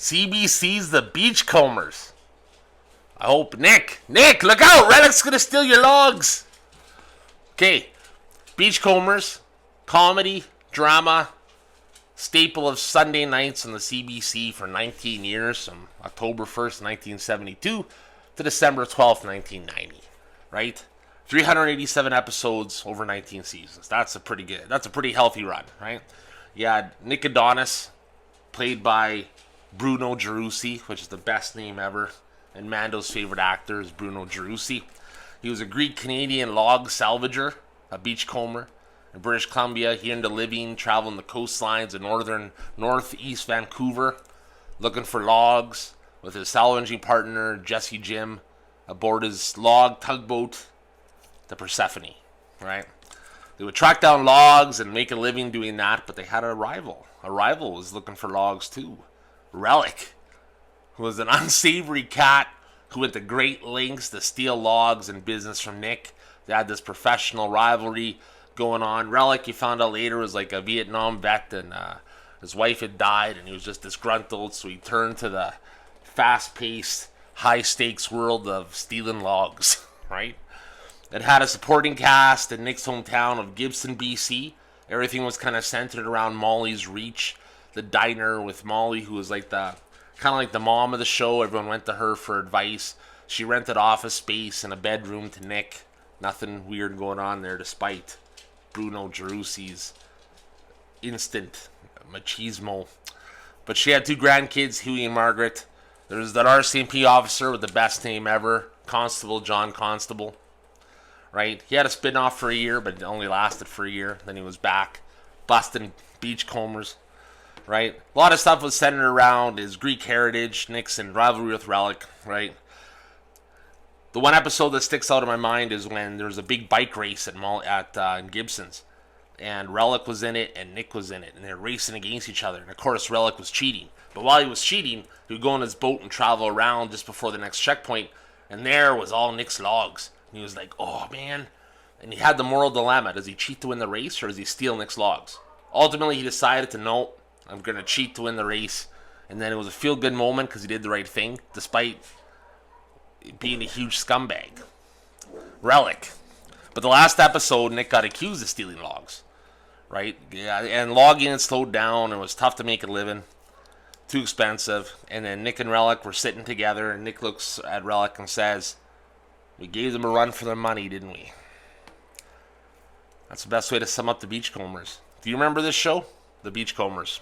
CBC's The Beachcombers. I hope Nick, look out! Relic's gonna steal your logs. Okay, Beachcombers, comedy, drama, staple of Sunday nights on the CBC for 19 years, from October 1st, 1972 to December 12th, 1990. Right? 387 episodes over 19 seasons. That's a pretty healthy run, right? You had Nick Adonis, played by Bruno Gerussi, which is the best name ever. And Mando's favorite actor is Bruno Gerussi. He was a Greek-Canadian log salvager, a beachcomber. In British Columbia, he earned a living traveling the coastlines of northeast Vancouver, looking for logs with his salvaging partner, Jesse Jim, aboard his log tugboat, the Persephone, right? They would track down logs and make a living doing that, but they had a rival. A rival was looking for logs too. Relic, who was an unsavory cat who went to great lengths to steal logs and business from Nick. They had this professional rivalry going on. Relic, you found out later, was like a Vietnam vet, and his wife had died, and he was just disgruntled, so he turned to the fast-paced, high-stakes world of stealing logs, right? It had a supporting cast in Nick's hometown of Gibson, BC. Everything was kind of centered around Molly's Reach, the diner with Molly, who was like the kind of like the mom of the show. Everyone went to her for advice. She rented office space and a bedroom to Nick. Nothing weird going on there, despite Bruno Gerussi's instant machismo. But she had two grandkids, Huey and Margaret. There was that RCMP officer with the best name ever, Constable, John Constable. Right? He had a spin-off for a year, but it only lasted for a year. Then he was back, busting beachcombers. Right? A lot of stuff was centered around his Greek heritage, Nick's and rivalry with Relic. Right? The one episode that sticks out in my mind is when there was a big bike race in Gibson's. And Relic was in it, and Nick was in it. And they were racing against each other. And of course, Relic was cheating. But while he was cheating, he would go on his boat and travel around just before the next checkpoint. And there was all Nick's logs. And he was like, oh, man. And he had the moral dilemma. Does he cheat to win the race, or does he steal Nick's logs? Ultimately, he decided to, no, I'm going to cheat to win the race. And then it was a feel-good moment because he did the right thing, despite being a huge scumbag. Relic. But the last episode, Nick got accused of stealing logs. Right? Yeah, and logging had slowed down. It was tough to make a living. Too expensive. And then Nick and Relic were sitting together, and Nick looks at Relic and says, we gave them a run for their money, didn't we? That's the best way to sum up the Beachcombers. Do you remember this show? The Beachcombers.